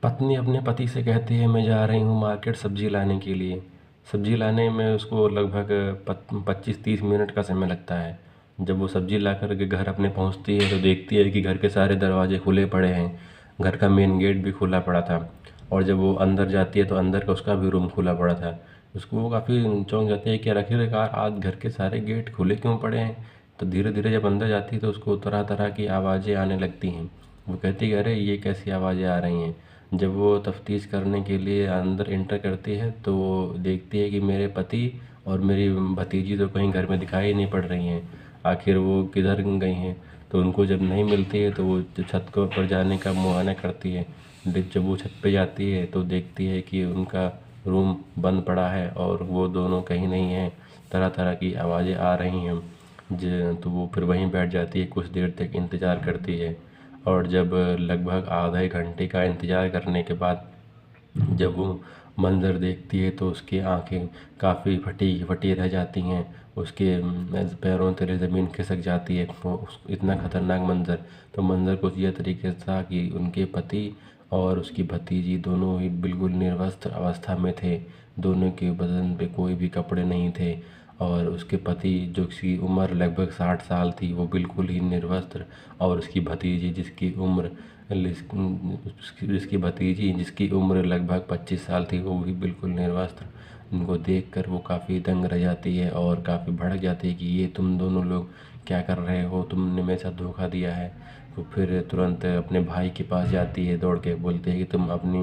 पत्नी अपने पति से कहती है, मैं जा रही हूँ मार्केट सब्जी लाने के लिए। सब्जी लाने में उसको लगभग 25-30 मिनट का समय लगता है। जब वो सब्जी ला कर के घर अपने पहुँचती है तो देखती है कि घर के सारे दरवाजे खुले पड़े हैं। घर का मेन गेट भी खुला पड़ा था। और जब वो अंदर जाती है तो अंदर का उसका भी रूम खुला पड़ा था। उसको वो काफ़ी चौंक जाती है कि आखिरकार आज घर के सारे गेट खुले क्यों पड़े हैं। तो धीरे धीरे जब अंदर जाती है तो उसको तरह तरह की आवाज़ें आने लगती हैं। वो कहती है, अरे ये कैसी आवाज़ें आ रही हैं। जब वो तफ्तीश करने के लिए अंदर एंटर करती है तो वो देखती है कि मेरे पति और मेरी भतीजी तो कहीं घर में दिखाई नहीं पड़ रही हैं। आखिर वो किधर गई हैं। तो उनको जब नहीं मिलती है तो वो छत के ऊपर जाने का मुहाना करती है। जब वो छत पे जाती है तो देखती है कि उनका रूम बंद पड़ा है और वो दोनों कहीं नहीं हैं। तरह तरह की आवाज़ें आ रही हैं। तो वो फिर वहीं बैठ जाती है, कुछ देर तक इंतज़ार करती है। और जब लगभग आधे घंटे का इंतज़ार करने के बाद जब वो मंज़र देखती है तो उसकी आंखें काफ़ी फटी फटी रह जाती हैं। उसके पैरों तले ज़मीन खिसक जाती है। वो इतना ख़तरनाक मंज़र। तो मंज़र कुछ यह तरीके से था कि उनके पति और उसकी भतीजी दोनों ही बिल्कुल निर्वस्त्र अवस्था में थे। दोनों के बदन पे कोई भी कपड़े नहीं थे। और उसके पति जो की उम्र लगभग 60 साल थी वो बिल्कुल ही निर्वस्त्र। और उसकी भतीजी जिसकी भतीजी जिसकी उम्र लगभग 25 साल थी वो भी बिल्कुल निर्वस्त्र। उनको देखकर वो काफ़ी दंग रह जाती है और काफ़ी भड़क जाती है कि ये तुम दोनों लोग क्या कर रहे हो, तुमने मेरे साथ धोखा दिया है। तो फिर तुरंत अपने भाई के पास जाती है, दौड़ के बोलते हैं कि तुम अपनी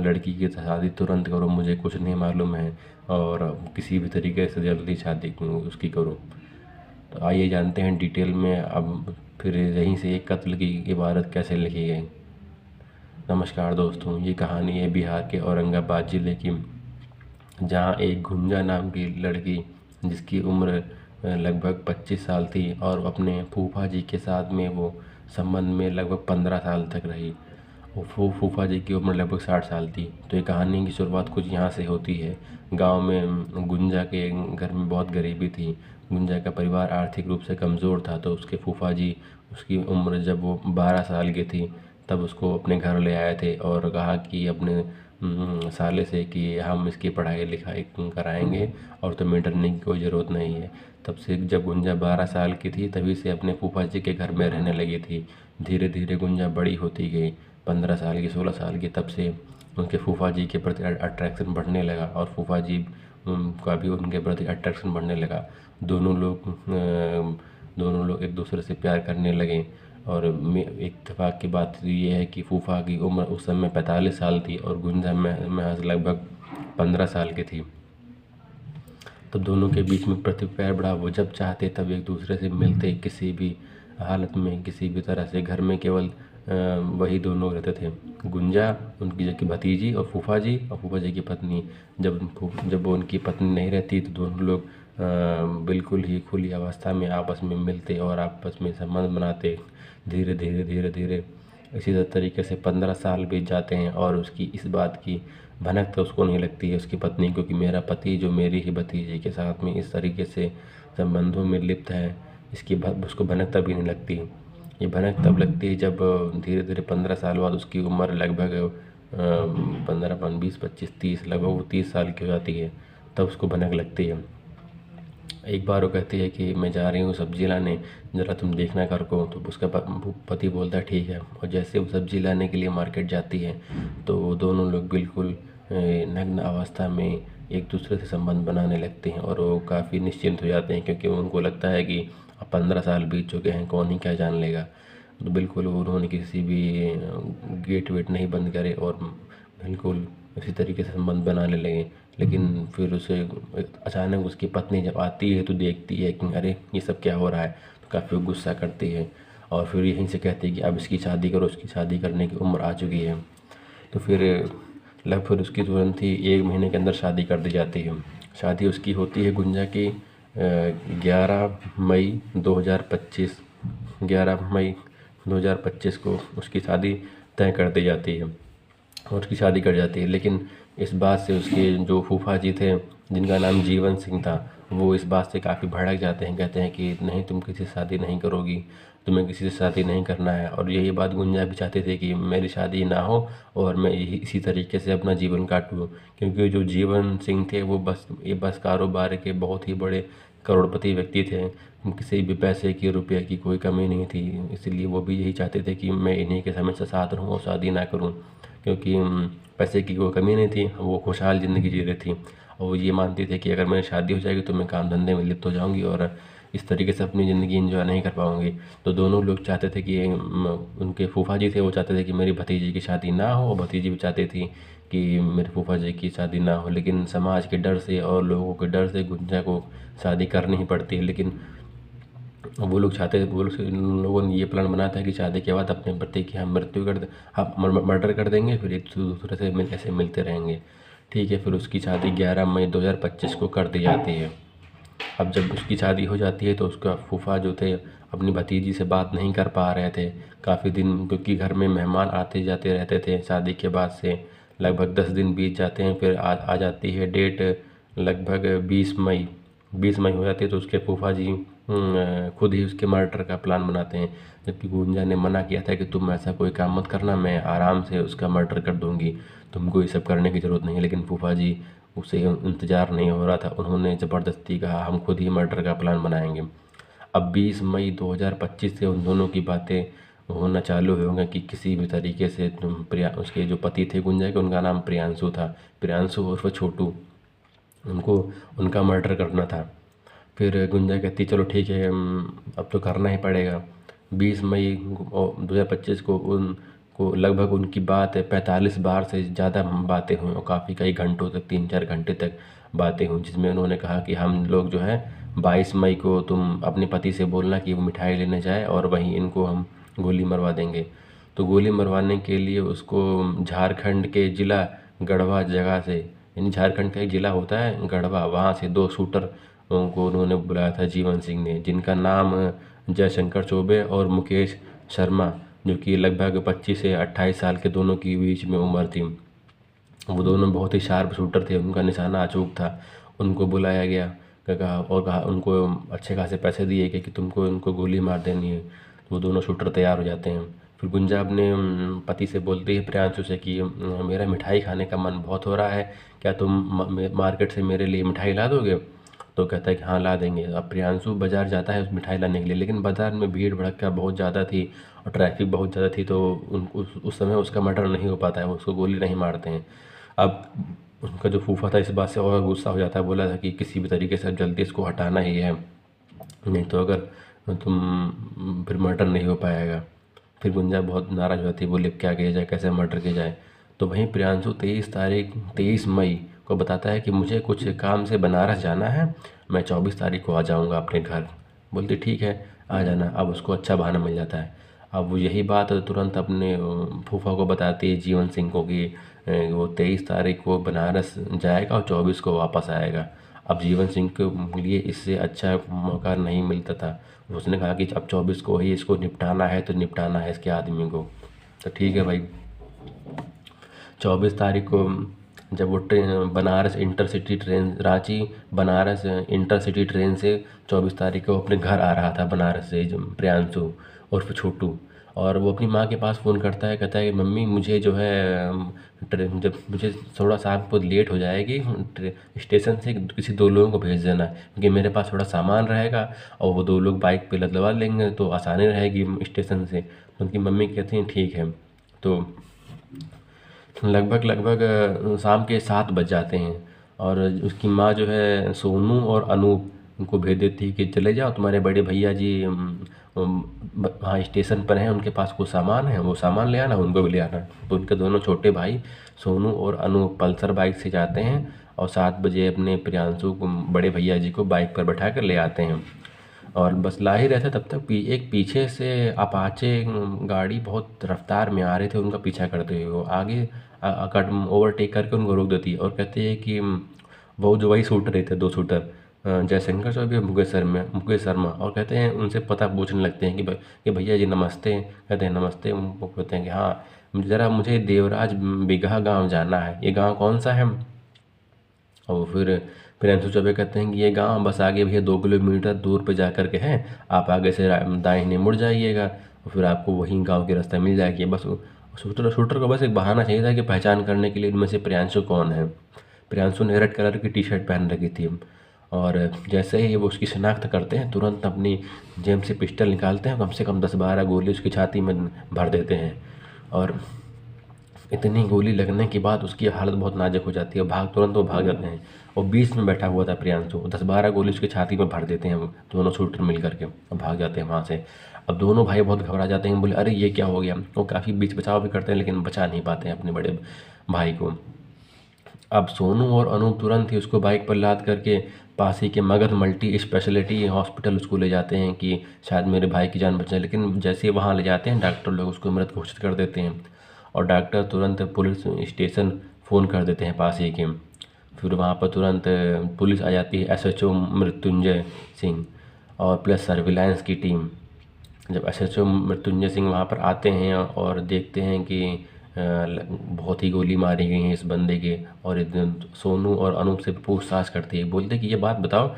लड़की की शादी तुरंत करो, मुझे कुछ नहीं मालूम है और किसी भी तरीके से जल्दी शादी उसकी करो। तो आइए जानते हैं डिटेल में अब फिर यहीं से एक कत्ल की इबारत कैसे लिखी गई। नमस्कार दोस्तों, ये कहानी है बिहार के औरंगाबाद ज़िले की, जहाँ एक गुंजा नाम की लड़की जिसकी उम्र लगभग 25 साल थी और अपने फूफा जी के साथ में वो संबंध में लगभग 15 साल तक रही। वो फूफा जी की उम्र लगभग 60 साल थी। तो ये कहानी की शुरुआत कुछ यहाँ से होती है। गांव में गुंजा के घर में बहुत गरीबी थी। गुंजा का परिवार आर्थिक रूप से कमज़ोर था। तो उसके फूफा जी उसकी उम्र जब वो 12 साल की थी तब उसको अपने घर ले आए थे और कहा कि अपने साले से कि हम इसकी पढ़ाई लिखाई कराएंगे और तुम्हें डरने की कोई ज़रूरत नहीं है। तब से जब गुंजा 12 साल की थी तभी से अपने फूफा जी के घर में रहने लगी थी। धीरे धीरे गुंजा बड़ी होती गई, 15 साल की, 16 साल की। तब से उनके फूफा जी के प्रति अट्रैक्शन बढ़ने लगा और फूफा जी का भी उनके प्रति अट्रैक्शन बढ़ने लगा। दोनों लोग एक दूसरे से प्यार करने लगे। और इत्तेफाक की बात ये है कि फूफा की उम्र उस समय 45 साल थी और गुंजा महज लगभग 15 साल की थी। तब दोनों के बीच में प्रति प्यार बढ़ा। वो जब चाहते तब एक दूसरे से मिलते, किसी भी हालत में किसी भी तरह से। घर में केवल वही दोनों रहते थे, गुंजा, उनकी जो कि भतीजी और फूफा जी की पत्नी। जब वो उनकी पत्नी नहीं रहती तो दोनों लोग बिल्कुल ही खुली अवस्था में आपस में मिलते और आपस में संबंध बनाते। धीरे धीरे धीरे धीरे इसी तरीके से 15 साल बीत जाते हैं और उसकी इस बात की भनक तो उसको नहीं लगती है, उसकी पत्नी को, कि मेरा पति जो मेरी ही भतीजी के साथ में इस तरीके से संबंधों में लिप्त है। उसको भनक तभी नहीं लगती। ये भनक तब लगती है जब धीरे धीरे 15 साल बाद उसकी उम्र लगभग 15, 20, 25, 30, लगभग वो 30 साल की हो जाती है। तब उसको भनक लगती है। एक बार वो कहती है कि मैं जा रही हूँ सब्ज़ी लाने, ज़रा तुम देखना घर को। तो उसका पति बोलता है ठीक है। और जैसे वो सब्ज़ी लाने के लिए मार्केट जाती है तो वो दोनों लोग बिल्कुल नग्न अवस्था में एक दूसरे से संबंध बनाने लगते हैं और वो काफ़ी निश्चिंत हो जाते हैं, क्योंकि उनको लगता है कि अब 15 साल बीत चुके हैं, कौन ही क्या जान लेगा। तो बिल्कुल उन्होंने किसी भी गेट वेट नहीं बंद करे और बिल्कुल इसी तरीके से संबंध बनाने लगे। लेकिन फिर उसे अचानक उसकी पत्नी जब आती है तो देखती है कि अरे ये सब क्या हो रहा है। तो काफ़ी गुस्सा करती है और फिर यहीं से कहती है कि अब इसकी शादी करो, उसकी शादी करने की उम्र आ चुकी है। तो फिर उसकी तुरंत ही 1 महीने के अंदर शादी कर दी जाती है। शादी उसकी होती है गुंजा की 11 मई 2025 को उसकी शादी तय कर दी जाती है और उसकी शादी कर जाती है। लेकिन इस बात से उसके जो फूफा जी थे, जिनका नाम जीवन सिंह था, वो इस बात से काफ़ी भड़क जाते हैं। कहते हैं कि नहीं, तुम किसी से शादी नहीं करोगी, तुम्हें किसी से शादी नहीं करना है। और यही बात गुंजा भी चाहते थे कि मेरी शादी ना हो और मैं यही इसी तरीके से अपना जीवन काटूँ, क्योंकि जो जीवन सिंह थे वो बस कारोबार के बहुत ही बड़े करोड़पति व्यक्ति थे। किसी भी पैसे की रुपये की कोई कमी नहीं थी, इसलिए वो भी यही चाहते थे कि मैं इन्हीं के हमेशा साथ रहूँ और शादी ना करूँ, क्योंकि पैसे की कोई कमी नहीं थी, वो खुशहाल ज़िंदगी जी रहे थी। और वो ये मानते थे कि अगर मेरी शादी हो जाएगी तो मैं काम धंधे में लिप्त हो जाऊंगी और इस तरीके से अपनी ज़िंदगी एंजॉय नहीं कर पाऊंगी। तो दोनों लोग चाहते थे कि उनके फूफा जी थे वो चाहते थे कि मेरी भतीजी की शादी ना हो, और भतीजी भी चाहती थी कि मेरे फूफा जी की शादी ना हो, लेकिन समाज के डर से और लोगों के डर से गुंजा को शादी करनी ही पड़ती है। लेकिन वो लोग चाहते वो लोग उन लोगों ने ये प्लान बनाया था कि शादी के बाद अपने पति की हम मृत्यु कर हम मर्डर कर देंगे, फिर एक दूसरे से ऐसे मिलते रहेंगे। ठीक है, फिर उसकी शादी 11 मई 2025 को कर दी जाती है। अब जब उसकी शादी हो जाती है तो उसका फूफा जो थे अपनी भतीजी से बात नहीं कर पा रहे थे काफ़ी दिन, क्योंकि घर में मेहमान आते जाते रहते थे। शादी के बाद से लगभग 10 दिन बीत जाते हैं, फिर आ जाती है डेट लगभग 20 मई। 20 मई हो जाती है तो उसके फूफा जी खुद ही उसके मर्डर का प्लान बनाते हैं, जबकि गुंजा ने मना किया था कि तुम ऐसा कोई काम मत करना, मैं आराम से उसका मर्डर कर दूंगी, तुमको ये सब करने की ज़रूरत नहीं है। लेकिन फूफा जी उसे इंतज़ार नहीं हो रहा था, उन्होंने ज़बरदस्ती कहा हम खुद ही मर्डर का प्लान बनाएंगे। अब 20 मई 2025 से उन दोनों की बातें होना चालू हो गई कि किसी भी तरीके से तुम प्रिया उसके जो पति थे गुंजा के, उनका नाम प्रियांशु था, प्रियांशु उर्फ छोटू, उनको उनका मर्डर करना था। फिर गुंजा कहती चलो ठीक है, अब तो करना ही पड़ेगा। 20 मई 2025 को उनको लगभग उनकी बात है 45 बार से ज़्यादा बातें हुई, और काफ़ी कई घंटों तक 3-4 घंटे तक बातें हुई, जिसमें उन्होंने कहा कि हम लोग जो है 22 मई को तुम अपने पति से बोलना कि वो मिठाई लेने जाए और वहीं इनको हम गोली मरवा देंगे। तो गोली मरवाने के लिए उसको झारखंड के ज़िला गढ़वा जगह से, यानी झारखंड का एक ज़िला होता है गढ़वा, वहाँ से 2 शूटर को उन्होंने बुलाया था जीवन सिंह ने, जिनका नाम जयशंकर चौबे और मुकेश शर्मा, जो कि लगभग 25 से 28 साल के दोनों की बीच में उम्र थी। वो दोनों बहुत ही शार्प शूटर थे, उनका निशाना अचूक था। उनको बुलाया गया, कहा उनको अच्छे खासे पैसे दिए कि तुमको उनको गोली मार देनी है। वो दोनों शूटर तैयार हो जाते हैं। फिर गुंजा अपने पति से बोलती है प्रियांशु से कि मेरा मिठाई खाने का मन बहुत हो रहा है, क्या तुम मार्केट से मेरे लिए मिठाई ला दोगे? तो कहता है कि हाँ ला देंगे। अब प्रियांशु बाज़ार जाता है उस मिठाई लाने के लिए, लेकिन बाज़ार में भीड़ भड़क्का बहुत ज़्यादा थी और ट्रैफिक बहुत ज़्यादा थी, तो उस समय उसका मर्डर नहीं हो पाता है, वो उसको गोली नहीं मारते हैं। अब उनका जो फूफा था इस बात से और गुस्सा हो जाता है, बोला था कि किसी भी तरीके से जल्दी इसको हटाना ही है, नहीं तो अगर तुम फिर मर्डर नहीं हो पाएगा। फिर गुंजा बहुत नाराज़ हो जाती है, बोले क्या किया जाए, कैसे मर्डर किया जाए। तो वहीं प्रियांशु 23 मई को बताता है कि मुझे कुछ काम से बनारस जाना है, मैं 24 तारीख को आ जाऊँगा अपने घर। बोलती ठीक है आ जाना। अब उसको अच्छा बहाना मिल जाता है। अब वो यही बात तुरंत अपने फूफा को बताती है जीवन सिंह को कि वो 23 तारीख को बनारस जाएगा और 24 को वापस आएगा। अब जीवन सिंह के लिए इससे अच्छा मौका नहीं मिलता था। उसने कहा कि अब 24 को ही इसको निपटाना है तो निपटाना है इसके आदमी को। तो ठीक है भाई, 24 तारीख को जब वो train Banaras intercity train, Ranchi Banaras intercity train से 24 तारीख को अपने घर आ रहा था बनारस से, प्रियांशु उर्फ छोटू, और वो अपनी माँ के पास फ़ोन करता है, कहता है कि मम्मी मुझे जो है ट्रेन जब मुझे थोड़ा सा आपको लेट हो जाएगी स्टेशन से, किसी 2 लोगों को भेज देना, क्योंकि मेरे पास थोड़ा सामान रहेगा और वो 2 लोग बाइक पे लदवा लेंगे तो आसानी रहेगी स्टेशन से। तो उनकी मम्मी कहती हैं ठीक है। तो लगभग शाम के 7 बज जाते हैं और उसकी माँ जो है सोनू और अनूप उनको भेज देती है कि चले जाओ, तुम्हारे बड़े भैया जी वहाँ स्टेशन पर हैं, उनके पास कुछ सामान है, वो सामान ले आना, उनको भी ले आना। तो उनके दोनों छोटे भाई सोनू और अनूप पल्सर बाइक से जाते हैं और 7 बजे अपने प्रियांशु को, बड़े भैया जी को बाइक पर बैठा कर ले आते हैं। और बस ला ही रहे थे तब तक एक पीछे से अपाचे गाड़ी बहुत रफ्तार में आ रहे थे, उनका पीछा करते हुए वो आगे कट ओवरटेक करके उनको रोक देती है और कहते हैं कि वो जो वही शूटर रहते 2 शूटर जयशंकर चौबे और मुकेश शर्मा, और कहते हैं उनसे पता पूछने लगते हैं कि भैया जी नमस्ते। कहते हैं नमस्ते। उनको कहते हैं कि हाँ ज़रा मुझे देवराज बिगहा गांव जाना है, ये गांव कौन सा है? और फिर प्रियांशु चौबे कहते हैं कि ये गांव बस आगे भैया 2 किलोमीटर दूर पे जा कर के है, आप आगे से दाहिने मुड़ जाइएगा और फिर आपको वहीं गांव की रास्ता मिल जाएगी। बस शूटर शूटर को बस एक बहाना चाहिए था कि पहचान करने के लिए इनमें से प्रियांशु कौन है। प्रियांशु ने रेड कलर की टी शर्ट पहन रखी थी और जैसे ही वो उसकी शिनाख्त करते हैं तुरंत अपनी जेब से पिस्टल निकालते हैं, कम से कम 10-12 गोली उसकी छाती में भर देते हैं और इतनी गोली लगने के बाद उसकी हालत बहुत नाजुक हो जाती है। तुरंत वो भाग जाते हैं और बीच में बैठा हुआ था प्रियांशु, 10-12 गोली उसकी छाती में भर देते हैं वो दोनों शूटर मिल करके और भाग जाते हैं वहाँ से। अब दोनों भाई बहुत घबरा जाते हैं, बोले अरे ये क्या हो गया। वो काफ़ी बीच बचाव भी करते हैं लेकिन बचा नहीं पाते हैं अपने बड़े भाई को। अब सोनू और अनूप तुरंत ही उसको बाइक पर लाद करके पास ही के मगध मल्टी स्पेशलिटी हॉस्पिटल उसको ले जाते हैं कि शायद मेरे भाई की जान बच जाए। लेकिन जैसे ही वहाँ ले जाते हैं डॉक्टर लोग उसको मृत घोषित कर देते हैं और डॉक्टर तुरंत पुलिस स्टेशन फ़ोन कर देते हैं पास ही के। फिर वहाँ पर तुरंत पुलिस आ जाती है, एसएचओ मृत्युंजय सिंह और प्लस सर्विलांस की टीम। जब एसएचओ मृत्युंजय सिंह वहाँ पर आते हैं और देखते हैं कि बहुत ही गोली मारी गई हैं इस बंदे के, और सोनू और अनूप से पूछताछ करती है, बोलते कि ये बात बताओ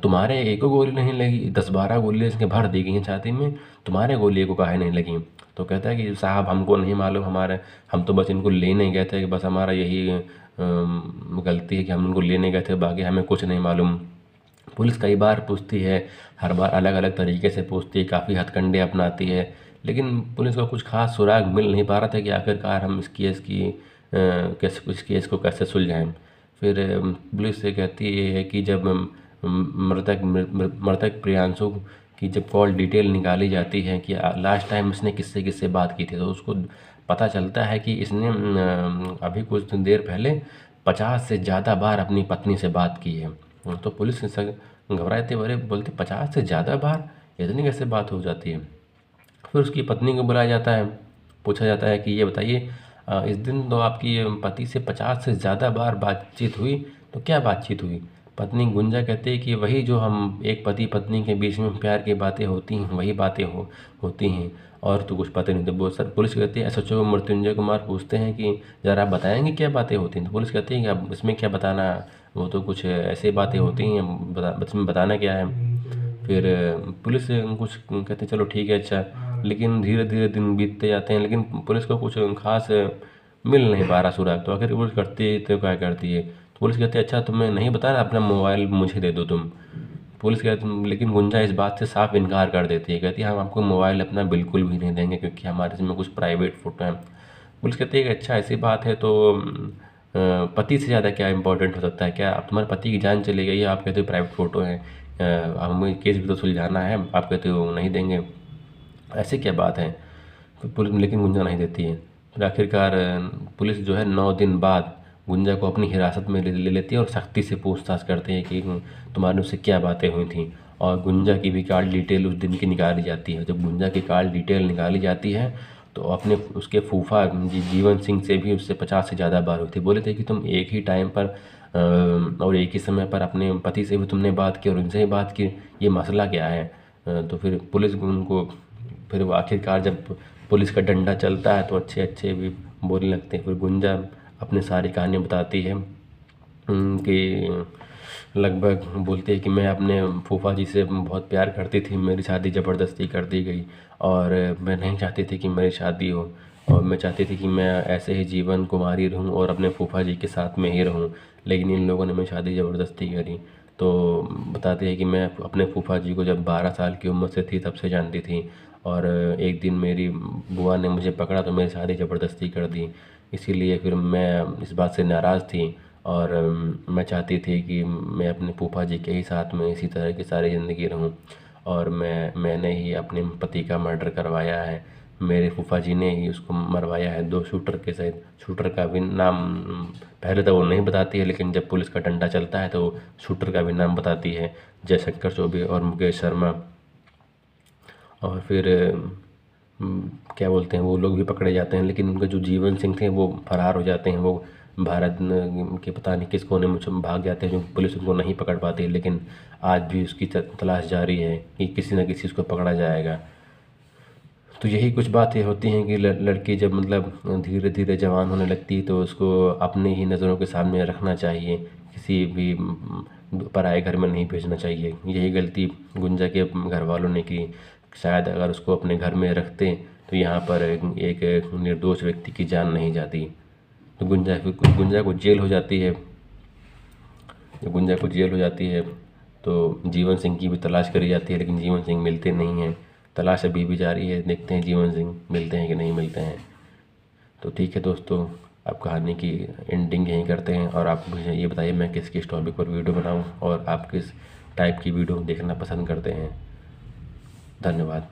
तुम्हारे एक को गोली नहीं लगी, 10-12 गोली इसके भर दी गई हैं छाती में, तुम्हारे गोली को काहे नहीं लगी। तो कहता है कि साहब हमको नहीं मालूम, हम तो बस इनको लेने गए थे, कि बस हमारा यही गलती है कि हम उनको लेने गए थे, बाकी हमें कुछ नहीं मालूम। पुलिस कई बार पूछती है, हर बार अलग अलग तरीके से पूछती है, काफ़ी हथकंडे अपनाती है, लेकिन पुलिस को कुछ खास सुराग मिल नहीं पा रहा था कि आखिरकार हम इस केस को कैसे सुलझाएं। फिर पुलिस से कहती है कि जब मृतक प्रियांशु की जब कॉल डिटेल निकाली जाती है कि लास्ट टाइम इसने किससे किससे बात की थी, तो उसको पता चलता है कि इसने अभी कुछ देर पहले 50 से ज़्यादा बार अपनी पत्नी से बात की है। तो पुलिस घबराए थे, बोले बोलते 50 से ज़्यादा बार, इतनी कैसे बात हो जाती है। फिर उसकी पत्नी को बुलाया जाता है, पूछा जाता है कि ये बताइए इस दिन तो आपकी पति से 50 से ज़्यादा बार बातचीत हुई, तो क्या बातचीत हुई। पत्नी गुंजा कहती है कि वही जो हम एक पति पत्नी के बीच में प्यार की बातें होती हैं, वही बातें होती हैं, और तो कुछ पता नहीं। तो वो सर पुलिस कहती है, एसएचओ मृत्युंजय कुमार पूछते हैं कि ज़रा आप बताएंगे क्या बातें होती हैं। तो पुलिस कहती है कि अब इसमें क्या बताना, वो तो कुछ ऐसे बातें होती हैं, इसमें बताना क्या है। फिर पुलिस कुछ कहते हैं चलो ठीक है अच्छा, लेकिन धीरे धीरे दिन बीतते जाते हैं लेकिन पुलिस को कुछ खास मिल नहीं पा रहा सुराग। तो आखिर पुलिस करती है तो क्या करती है, तो पुलिस कहती है अच्छा तुम्हें नहीं बताया, अपना मोबाइल मुझे दे दो तुम। पुलिस कहती, लेकिन गुंजा इस बात से साफ इनकार कर देती है, कहती है हम आपको मोबाइल अपना बिल्कुल भी नहीं देंगे क्योंकि हमारे इसमें कुछ प्राइवेट फ़ोटो हैं। पुलिस कहती है कि अच्छा ऐसी बात है तो पति से ज़्यादा क्या इंपॉर्टेंट हो सकता है, क्या अब तुम्हारे पति की जान चली गई है, आप कहते हो प्राइवेट फ़ोटो हैं, हमें केस भी तो सुलझाना है, आप कहते हो नहीं देंगे, ऐसे क्या बात है। तो पुलिस लेकिन गुंजा नहीं देती है। फिर आखिरकार पुलिस जो है 9 दिन बाद गुंजा को अपनी हिरासत में ले लेती है और सख्ती से पूछताछ करते हैं कि तुम्हारे उससे क्या बातें हुई थी, और गुंजा की भी कॉल डिटेल उस दिन की निकाली जाती है। जब गुंजा की कॉल डिटेल निकाली जाती है तो अपने उसके फूफा जीवन सिंह से भी उससे 50 से ज़्यादा बार हुई थी। बोले थे कि तुम एक ही टाइम पर और एक ही समय पर अपने पति से भी तुमने बात की और उनसे ही बात की, ये मसला क्या है। तो फिर पुलिस उनको फिर वो आखिरकार जब पुलिस का डंडा चलता है तो अच्छे अच्छे भी बोलने लगते हैं। फिर गुंजा अपनी सारी कहानी बताती है कि लगभग बोलती है कि मैं अपने फूफा जी से बहुत प्यार करती थी, मेरी शादी ज़बरदस्ती कर दी गई और मैं नहीं चाहती थी कि मेरी शादी हो, और मैं चाहती थी कि मैं ऐसे ही जीवन कुमारी रहूं और अपने फूफा जी के साथ में ही रहूं, लेकिन इन लोगों ने मेरी शादी ज़बरदस्ती करी। तो बताती है कि मैं अपने फूफा जी को जब 12 साल की उम्र से थी तब से जानती थी, और एक दिन मेरी बुआ ने मुझे पकड़ा तो मेरी शादी ज़बरदस्ती कर दी, इसीलिए फिर मैं इस बात से नाराज़ थी और मैं चाहती थी कि मैं अपने फूफा जी के ही साथ में इसी तरह की सारी ज़िंदगी रहूं, और मैंने ही अपने पति का मर्डर करवाया है, मेरे फूफा जी ने ही उसको मरवाया है 2 शूटर के सहित। शूटर का भी नाम पहले तो वो नहीं बताती है, लेकिन जब पुलिस का डंडा चलता है तो शूटर का भी नाम बताती है, जयशंकर चौबे और मुकेश शर्मा। और फिर क्या बोलते हैं वो लोग भी पकड़े जाते हैं, लेकिन उनके जो जीवन सिंह थे वो फरार हो जाते हैं, वो भारत के पता नहीं किस कोने में भाग जाते हैं, जो पुलिस उनको नहीं पकड़ पाती है। लेकिन आज भी उसकी तलाश जारी है कि किसी न किसी उसको पकड़ा जाएगा। तो यही कुछ बातें होती हैं कि लड़की जब मतलब धीरे धीरे जवान होने लगती है तो उसको अपने ही नज़रों के सामने रखना चाहिए, किसी भी पराए घर में नहीं भेजना चाहिए। यही गलती गुंजा के घर वालों ने की। शायद अगर उसको अपने घर में रखते तो यहाँ पर एक निर्दोष व्यक्ति की जान नहीं जाती। तो गुंजा को जेल हो जाती है। जब गुंजा को जेल हो जाती है तो जीवन सिंह की भी तलाश करी जाती है, लेकिन जीवन सिंह मिलते नहीं हैं। तलाश अभी भी जारी है, देखते हैं जीवन सिंह मिलते हैं कि नहीं मिलते हैं। तो ठीक है दोस्तों, अब कहानी की एंडिंग यहीं करते हैं और आप मुझे ये बताइए मैं किस टॉपिक पर वीडियो बनाऊं और आप किस टाइप की वीडियो देखना पसंद करते हैं। धन्यवाद।